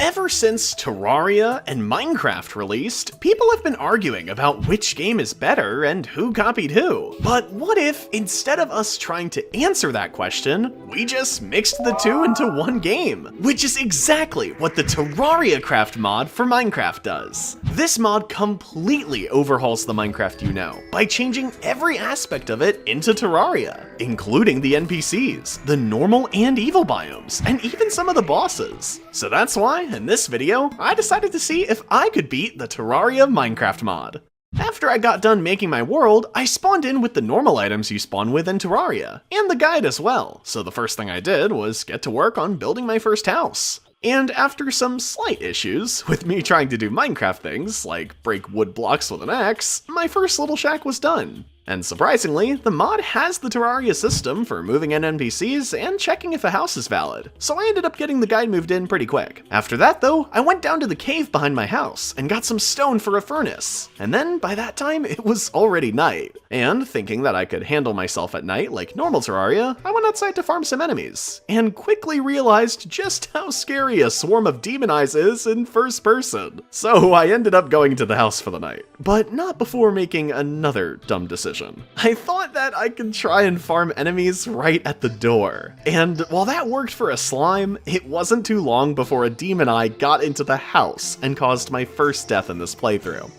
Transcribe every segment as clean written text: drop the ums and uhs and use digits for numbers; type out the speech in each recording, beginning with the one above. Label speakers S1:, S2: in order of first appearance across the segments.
S1: Ever since Terraria and Minecraft released, people have been arguing about which game is better and who copied who. But what if, instead of us trying to answer that question, we just mixed the two into one game? Which is exactly what the TerrariaCraft mod for Minecraft does. This mod completely overhauls the Minecraft you know, by changing every aspect of it into Terraria, including the NPCs, the normal and evil biomes, and even some of the bosses. So that's why, in this video, I decided to see if I could beat the Terraria Minecraft mod. After I got done making my world, I spawned in with the normal items you spawn with in Terraria, and the guide as well, so the first thing I did was get to work on building my first house. And after some slight issues with me trying to do Minecraft things, like break wood blocks with an axe, my first little shack was done. And surprisingly, the mod has the Terraria system for moving in NPCs and checking if a house is valid, so I ended up getting the guide moved in pretty quick. After that though, I went down to the cave behind my house and got some stone for a furnace, and then by that time it was already night. And thinking that I could handle myself at night like normal Terraria, I went outside to farm some enemies, and quickly realized just how scary a swarm of demon eyes is in first person. So I ended up going to the house for the night, but not before making another dumb decision. I thought that I could try and farm enemies right at the door. And while that worked for a slime, it wasn't too long before a demon eye got into the house and caused my first death in this playthrough.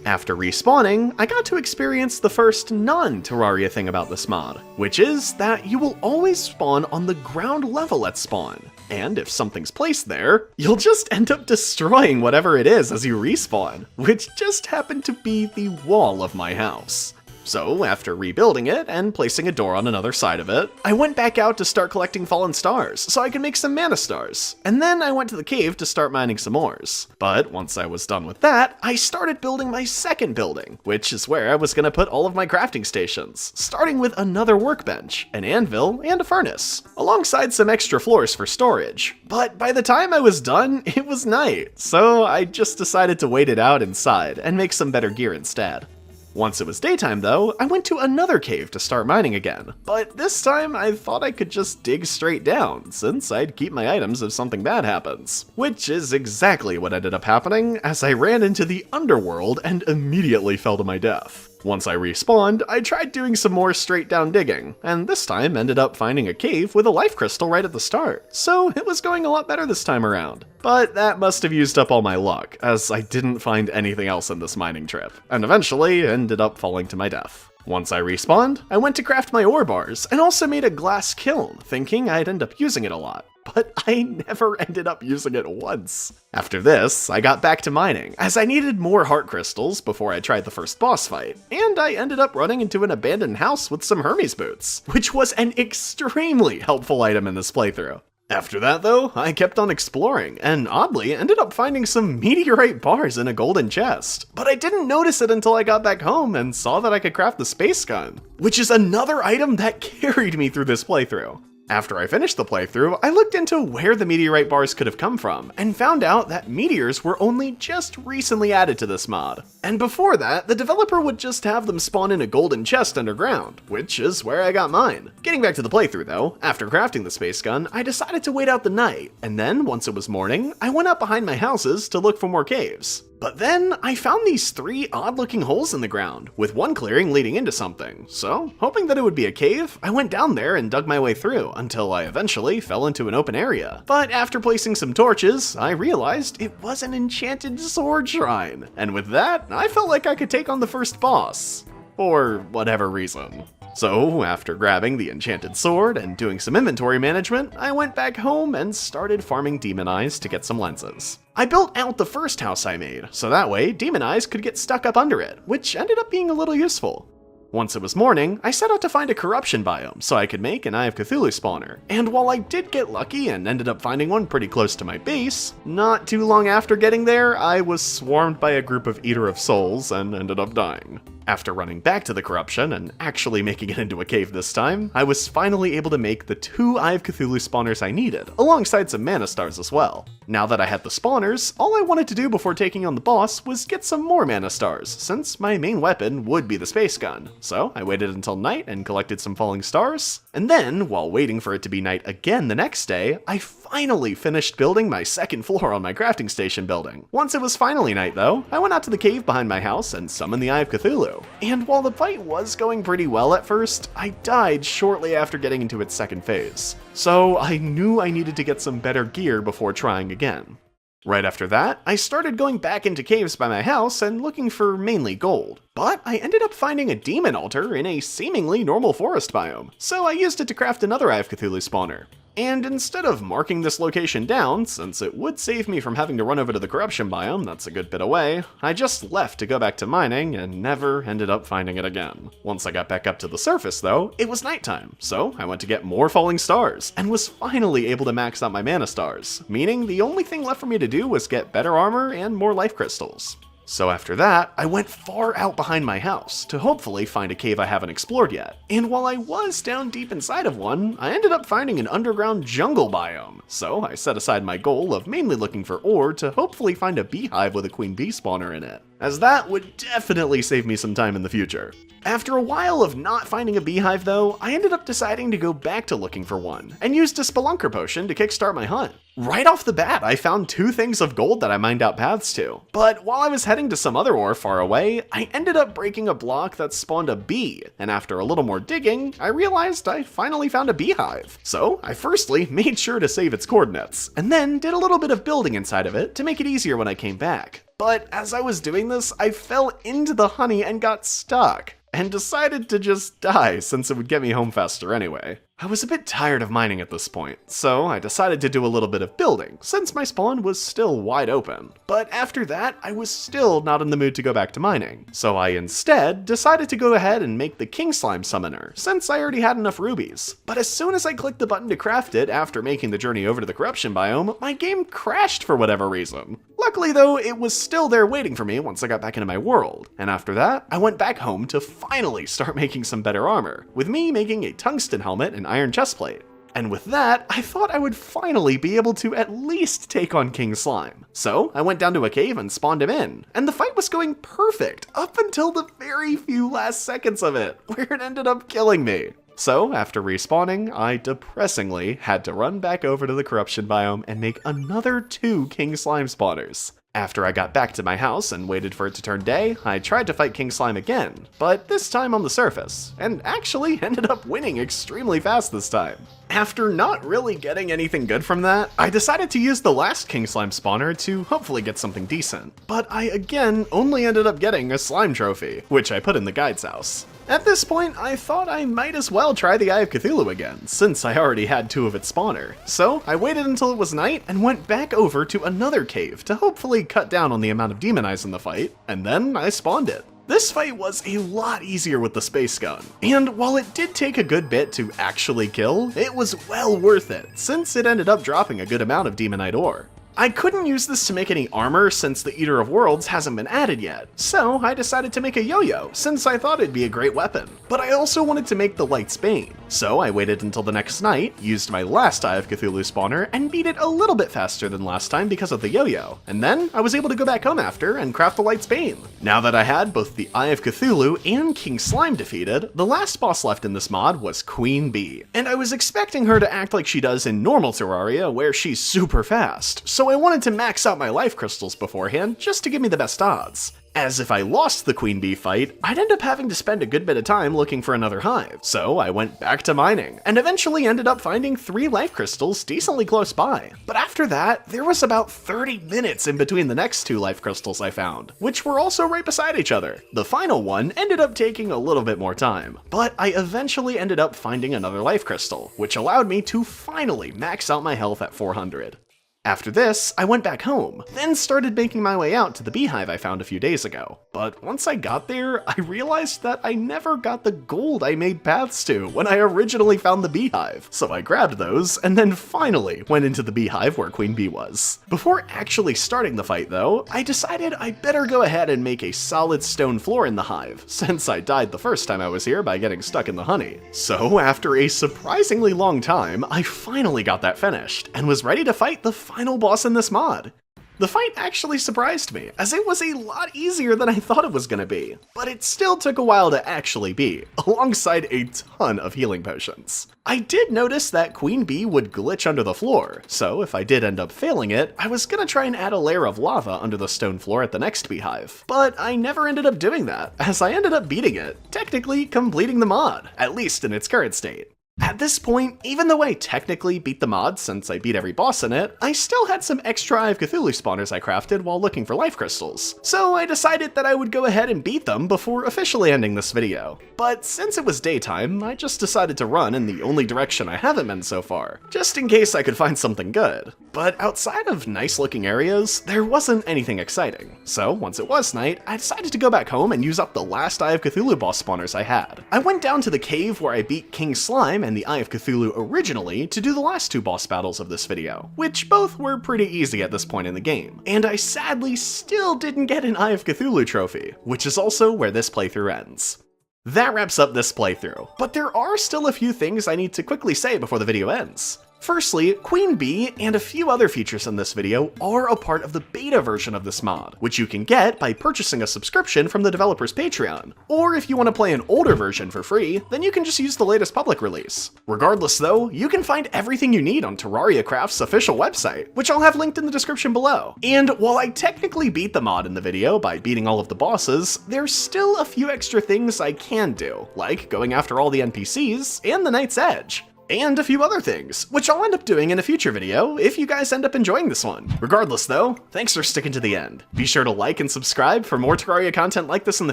S1: After respawning, I got to experience the first non-Terraria thing about this mod, which is that you will always spawn on the ground level at spawn. And if something's placed there, you'll just end up destroying whatever it is as you respawn, which just happened to be the wall of my house. So, after rebuilding it and placing a door on another side of it, I went back out to start collecting fallen stars so I could make some mana stars, and then I went to the cave to start mining some ores. But once I was done with that, I started building my second building, which is where I was going to put all of my crafting stations, starting with another workbench, an anvil, and a furnace, alongside some extra floors for storage. But by the time I was done, it was night, so I just decided to wait it out inside and make some better gear instead. Once it was daytime though, I went to another cave to start mining again, but this time I thought I could just dig straight down, since I'd keep my items if something bad happens. Which is exactly what ended up happening, as I ran into the underworld and immediately fell to my death. Once I respawned, I tried doing some more straight down digging, and this time ended up finding a cave with a life crystal right at the start, so it was going a lot better this time around. But that must have used up all my luck, as I didn't find anything else in this mining trip, and eventually ended up falling to my death. Once I respawned, I went to craft my ore bars, and also made a glass kiln, thinking I'd end up using it a lot. But I never ended up using it once. After this, I got back to mining, as I needed more heart crystals before I tried the first boss fight, and I ended up running into an abandoned house with some Hermes boots, which was an extremely helpful item in this playthrough. After that though, I kept on exploring, and oddly ended up finding some meteorite bars in a golden chest. But I didn't notice it until I got back home and saw that I could craft the space gun, which is another item that carried me through this playthrough. After I finished the playthrough, I looked into where the meteorite bars could have come from, and found out that meteors were only just recently added to this mod. And before that, the developer would just have them spawn in a golden chest underground, which is where I got mine. Getting back to the playthrough though, after crafting the space gun, I decided to wait out the night, and then once it was morning, I went up behind my houses to look for more caves. But then, I found these 3 odd-looking holes in the ground, with one clearing leading into something, so hoping that it would be a cave, I went down there and dug my way through, until I eventually fell into an open area. But after placing some torches, I realized it was an enchanted sword shrine, and with that, I felt like I could take on the first boss. For whatever reason. So, after grabbing the enchanted sword and doing some inventory management, I went back home and started farming demon eyes to get some lenses. I built out the first house I made, so that way demon eyes could get stuck up under it, which ended up being a little useful. Once it was morning, I set out to find a corruption biome so I could make an Eye of Cthulhu spawner, and while I did get lucky and ended up finding one pretty close to my base, not too long after getting there, I was swarmed by a group of Eater of Souls and ended up dying. After running back to the corruption and actually making it into a cave this time, I was finally able to make the 2 Eye of Cthulhu spawners I needed, alongside some mana stars as well. Now that I had the spawners, all I wanted to do before taking on the boss was get some more mana stars, since my main weapon would be the space gun. So I waited until night and collected some falling stars, and then, while waiting for it to be night again the next day, I finally finished building my second floor on my crafting station building. Once it was finally night though, I went out to the cave behind my house and summoned the Eye of Cthulhu. And while the fight was going pretty well at first, I died shortly after getting into its second phase. So I knew I needed to get some better gear before trying again. Right after that, I started going back into caves by my house and looking for mainly gold. But I ended up finding a demon altar in a seemingly normal forest biome, so I used it to craft another Eye of Cthulhu spawner. And instead of marking this location down, since it would save me from having to run over to the corruption biome that's a good bit away, I just left to go back to mining and never ended up finding it again. Once I got back up to the surface though, it was nighttime, so I went to get more falling stars, and was finally able to max out my mana stars, meaning the only thing left for me to do was get better armor and more life crystals. So after that, I went far out behind my house to hopefully find a cave I haven't explored yet. And while I was down deep inside of one, I ended up finding an underground jungle biome. So I set aside my goal of mainly looking for ore to hopefully find a beehive with a queen bee spawner in it, as that would definitely save me some time in the future. After a while of not finding a beehive though, I ended up deciding to go back to looking for one, and used a spelunker potion to kickstart my hunt. Right off the bat, I found 2 things of gold that I mined out paths to, but while I was heading to some other ore far away, I ended up breaking a block that spawned a bee, and after a little more digging, I realized I finally found a beehive. So I firstly made sure to save its coordinates, and then did a little bit of building inside of it to make it easier when I came back. But as I was doing this, I fell into the honey and got stuck, and decided to just die since it would get me home faster anyway. I was a bit tired of mining at this point, so I decided to do a little bit of building, since my spawn was still wide open. But after that, I was still not in the mood to go back to mining, so I instead decided to go ahead and make the King Slime Summoner, since I already had enough rubies. But as soon as I clicked the button to craft it after making the journey over to the corruption biome, my game crashed for whatever reason. Luckily though, it was still there waiting for me once I got back into my world, and after that, I went back home to finally start making some better armor, with me making a tungsten helmet and iron chestplate. And with that, I thought I would finally be able to at least take on King Slime. So I went down to a cave and spawned him in, and the fight was going perfect up until the very few last seconds of it, where it ended up killing me. So after respawning, I depressingly had to run back over to the corruption biome and make another 2 King Slime spawners. After I got back to my house and waited for it to turn day, I tried to fight King Slime again, but this time on the surface, and actually ended up winning extremely fast this time. After not really getting anything good from that, I decided to use the last King Slime spawner to hopefully get something decent, but I again only ended up getting a slime trophy, which I put in the guide's house. At this point, I thought I might as well try the Eye of Cthulhu again, since I already had 2 of its spawner. So I waited until it was night and went back over to another cave to hopefully cut down on the amount of demon eyes in the fight, and then I spawned it. This fight was a lot easier with the space gun, and while it did take a good bit to actually kill, it was well worth it, since it ended up dropping a good amount of demonite ore. I couldn't use this to make any armor since the Eater of Worlds hasn't been added yet, so I decided to make a yo-yo since I thought it'd be a great weapon. But I also wanted to make the Light's Bane, so I waited until the next night, used my last Eye of Cthulhu spawner, and beat it a little bit faster than last time because of the yo-yo, and then I was able to go back home after and craft the Light's Bane. Now that I had both the Eye of Cthulhu and King Slime defeated, the last boss left in this mod was Queen Bee, and I was expecting her to act like she does in normal Terraria where she's super fast, so I wanted to max out my life crystals beforehand just to give me the best odds. As if I lost the Queen Bee fight, I'd end up having to spend a good bit of time looking for another hive, so I went back to mining, and eventually ended up finding 3 life crystals decently close by. But after that, there was about 30 minutes in between the next 2 life crystals I found, which were also right beside each other. The final one ended up taking a little bit more time, but I eventually ended up finding another life crystal, which allowed me to finally max out my health at 400. After this, I went back home, then started making my way out to the beehive I found a few days ago. But once I got there, I realized that I never got the gold I made paths to when I originally found the beehive. So I grabbed those, and then finally went into the beehive where Queen Bee was. Before actually starting the fight though, I decided I better go ahead and make a solid stone floor in the hive, since I died the first time I was here by getting stuck in the honey. So after a surprisingly long time, I finally got that finished, and was ready to fight the final boss in this mod. The fight actually surprised me, as it was a lot easier than I thought it was gonna be, but it still took a while to actually beat, alongside a ton of healing potions. I did notice that Queen Bee would glitch under the floor, so if I did end up failing it, I was gonna try and add a layer of lava under the stone floor at the next beehive. But I never ended up doing that, as I ended up beating it, technically completing the mod, at least in its current state. At this point, even though I technically beat the mod since I beat every boss in it, I still had some extra Eye of Cthulhu spawners I crafted while looking for life crystals, so I decided that I would go ahead and beat them before officially ending this video. But since it was daytime, I just decided to run in the only direction I haven't been so far, just in case I could find something good. But outside of nice looking areas, there wasn't anything exciting. So once it was night, I decided to go back home and use up the last Eye of Cthulhu boss spawners I had. I went down to the cave where I beat King Slime and the Eye of Cthulhu originally to do the last two boss battles of this video, which both were pretty easy at this point in the game. And I sadly still didn't get an Eye of Cthulhu trophy, which is also where this playthrough ends. That wraps up this playthrough, but there are still a few things I need to quickly say before the video ends. Firstly, Queen Bee and a few other features in this video are a part of the beta version of this mod, which you can get by purchasing a subscription from the developer's Patreon. Or if you want to play an older version for free, then you can just use the latest public release. Regardless though, you can find everything you need on TerrariaCraft's official website, which I'll have linked in the description below. And while I technically beat the mod in the video by beating all of the bosses, there's still a few extra things I can do, like going after all the NPCs and the Knight's Edge. And a few other things, which I'll end up doing in a future video if you guys end up enjoying this one. Regardless though, thanks for sticking to the end. Be sure to like and subscribe for more Terraria content like this in the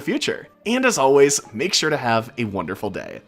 S1: future. And as always, make sure to have a wonderful day.